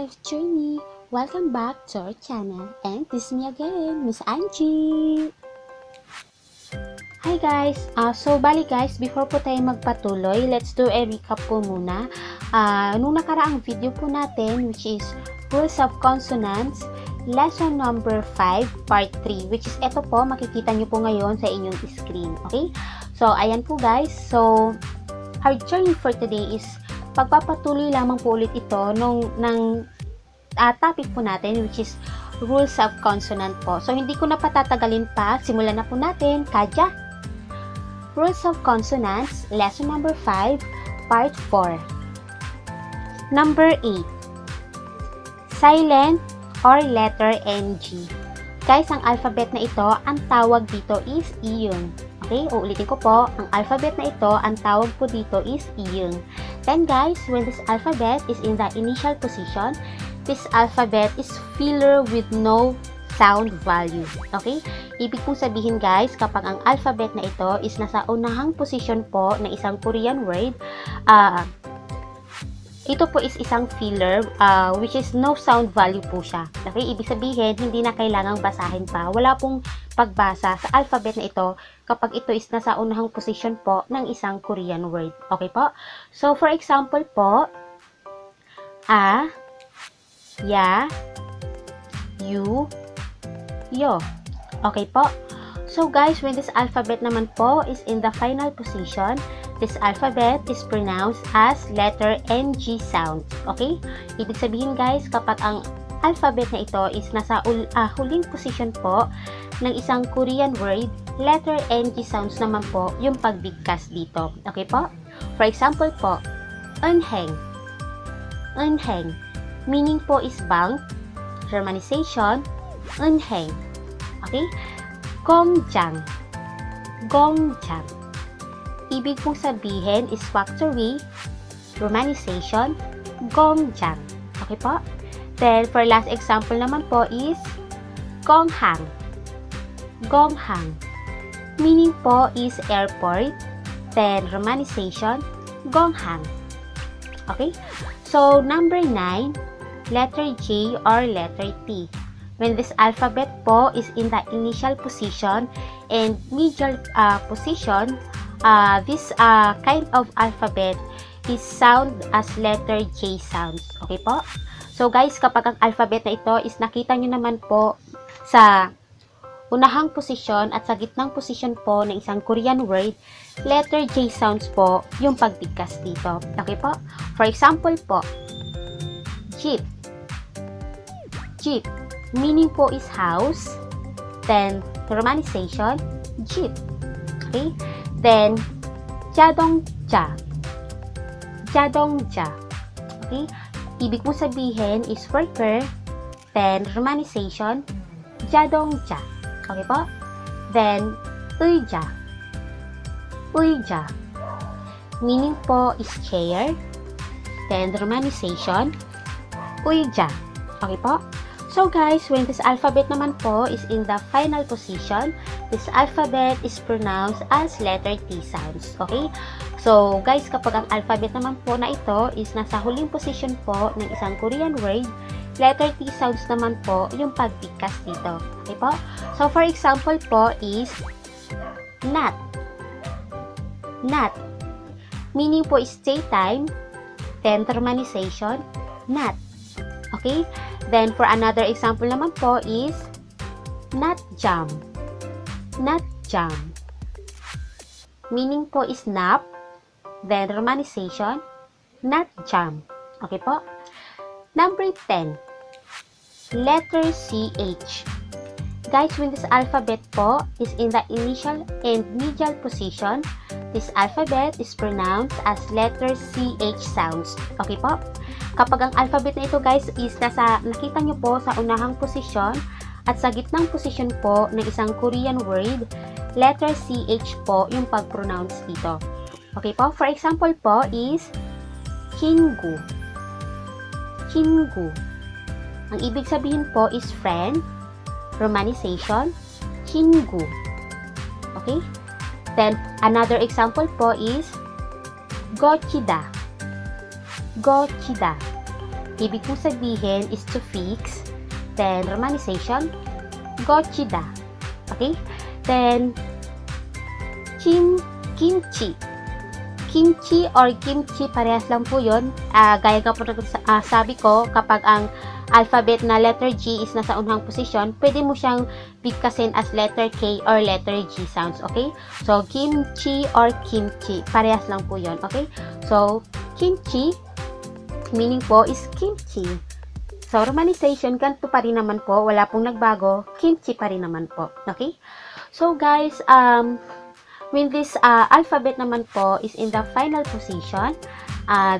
life journey! Welcome back to our channel, and this is me again, Miss Angie! Hi guys! Bali guys, before po tayo magpatuloy, let's do a recap po muna. Nung nakaraang video po natin, which is Rules of Consonants, lesson number 5, part 3, which is ito po, makikita nyo po ngayon sa inyong screen. Okay? So, ayan po guys. So, our journey for today is pagpapatuloy lamang po ulit ito ng topic po natin, which is rules of consonant po. So, hindi ko na patatagalin pa. Simulan na po natin. Kadya! Rules of Consonants, lesson number 5, part 4. Number 8. Silent or letter NG. Guys, ang alphabet na ito, ang tawag dito is iyong. Okay, uulitin ko po, ang alphabet na ito, ang tawag po dito is iyong. Then guys, when this alphabet is in the initial position, this alphabet is filler with no sound value. Okay? Ibig kong sabihin guys, kapag ang alphabet na ito is nasa unahang position po ng isang Korean word, ito po is isang filler, which is no sound value po siya. Okay? Ibig sabihin, hindi na kailangang basahin pa. Wala pong pagbasa sa alphabet na ito kapag ito is nasa unahang position po ng isang Korean word. Okay po? So, for example po, a, ya, yu, yo. Okay po? So guys, when this alphabet naman po is in the final position, this alphabet is pronounced as letter NG sound. Okay? Ibig sabihin guys, kapag ang alphabet na ito is nasa huling position po ng isang Korean word, letter NG sounds naman po yung pagbigkas dito. Okay po? For example po, unheng. Unheng. Meaning po is bank. Romanization, unheng. Okay? Gongjang. Gongjang. Ibig pong sabihin is factory, romanization, gongjang. Okay po? Then, for last example naman po is gonghang. Gonghang. Meaning po is airport. Then, romanization, gonghang. Okay? So, number 9, letter J or letter T. When this alphabet po is in the initial position and medial position, this kind of alphabet is sound as letter J sounds. Okay po? So guys, kapag ang alphabet na ito is nakita nyo naman po sa unahang posisyon at sa gitnang posisyon po ng isang Korean word, letter J sounds po yung pagbigkas dito. Okay po? For example po, jeep. Jeep. Meaning po is house. Then, romanization, jeep. Okay? Then, jadongja. Jadongja. Okay? Ibig mo sabihin is worker. Then, romanization, jadongja. Okay po? Then, 의자. 의자. Meaning po is chair. Then, romanization, 의자. Okay po? So guys, when this alphabet naman po is in the final position, this alphabet is pronounced as letter T sounds. Okay? So guys, kapag ang alphabet naman po na ito is nasa huling position po ng isang Korean word, letter T sounds naman po yung pagbigkas dito. Okay po? So for example po is nat. Nat. Meaning po is daytime, then romanization, nat. Okay? Then, for another example naman po is nut jam. Nut jam. Meaning po is nap. Then, romanization, nut jam. Okay po? Number 10. Letter CH. Guys, when this alphabet po is in the initial and medial position, this alphabet is pronounced as letter CH sounds. Okay po? Kapag ang alphabet na ito guys is nakita nyo po sa unahang posisyon at sa gitnang posisyon po ng isang Korean word, letter CH po yung pag-pronounce dito. Okay po? For example po is 친구. 친구. Ang ibig sabihin po is friend, romanization, 친구. Okay? Then, another example po is gochida. Gochida. ibig kong sabihin is to fix. Then, romanization, gochida. Okay? Then, kimchi. Kimchi or kimchi, parehas lang po yun. Gaya nga po sabi ko, kapag ang alphabet na letter G is nasa unang posisyon, pwede mo siyang bigkasin as letter K or letter G sounds. Okay? So, kimchi or kimchi, parehas lang po yun. Okay? So, kimchi, meaning po is kimchi. So, romanization, ganito pa rin naman po. Wala pong nagbago. Kimchi pa rin naman po. Okay? So, guys, when this alphabet naman po is in the final position,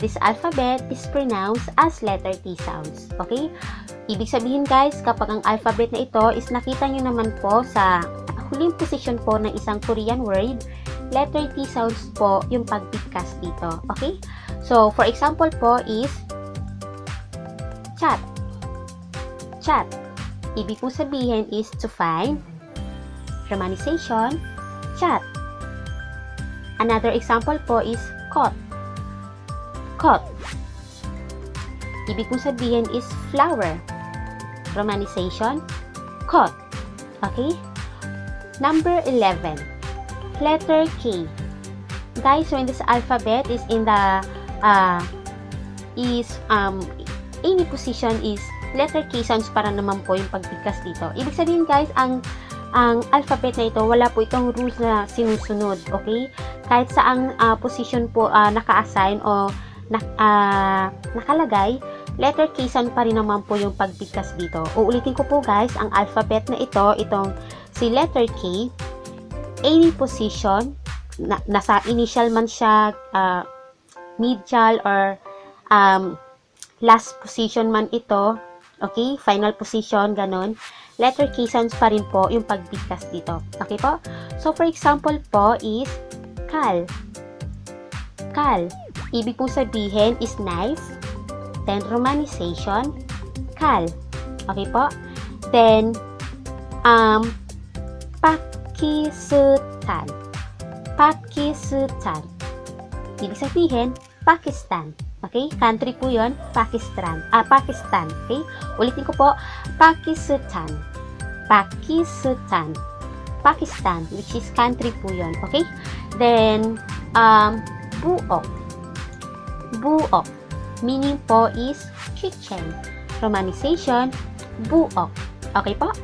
this alphabet is pronounced as letter T sounds. Okay? Ibig sabihin, guys, kapag ang alphabet na ito is nakita nyo naman po sa huling position po ng isang Korean word, letter T sounds po yung pagbigkas dito. Okay? So, for example po is chat. Chat. Ibig kong sabihin is to find. Romanization, chat. Another example po is caught. Caught. Ibig kong sabihin is flower. Romanization, caught. Okay? Number 11. Letter K. Guys, when this alphabet is in the any position is letter K sounds para naman po yung pagbigkas dito. Ibig sabihin, guys, ang alphabet na ito, wala po itong rules na sinusunod. Okay? Kahit saang position po naka-assign o nakalagay, letter K sound pa rin naman po yung pagbigkas dito. Uulitin ko po, guys, ang alphabet na ito, itong si letter K, any position, nasa initial man siya, medial or last position man ito, okay, final position, ganon, letter K sounds pa rin po yung pagbigkas dito. Okay po? So, for example po is kal. Kal. Ibig pong sabihin is knife. Then, romanization, kal. Okay po? Then, Pakistan. Pakistan. Ibig sabihin, Pakistan. Okay? Country po yun, Pakistan. Pakistan. Okay? Ulitin ko po, Pakistan. Pakistan. Pakistan, which is country po yun. Okay? Then, buok. Buok. Meaning po is kitchen. Romanization, buok. Okay po?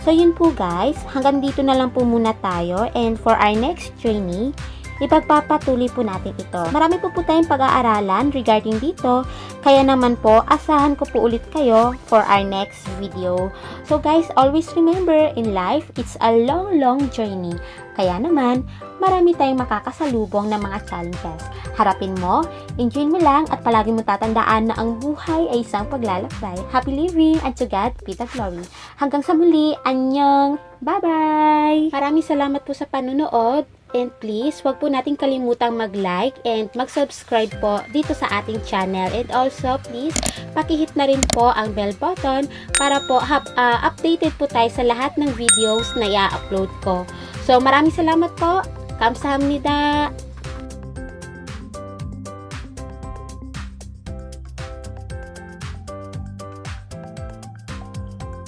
So, yun po, guys. Hanggang dito na lang po muna tayo. And for our next training, ipagpapatuloy po natin ito. Marami po tayong pag-aaralan regarding dito. Kaya naman po, asahan ko po ulit kayo for our next video. So guys, always remember, in life, it's a long journey. Kaya naman, marami tayong makakasalubong na mga challenges. Harapin mo, enjoy mo lang, at palagi mo tatandaan na ang buhay ay isang paglalakbay. Happy living, and to God be the glory. Hanggang sa muli, annyeong! Bye-bye! Maraming salamat po sa panunood. And please, wag po nating kalimutang mag-like and mag-subscribe po dito sa ating channel. And also, please, pakihit na rin po ang bell button para po updated po tayo sa lahat ng videos na i-upload ko. So, maraming salamat po. Kamsahamnida.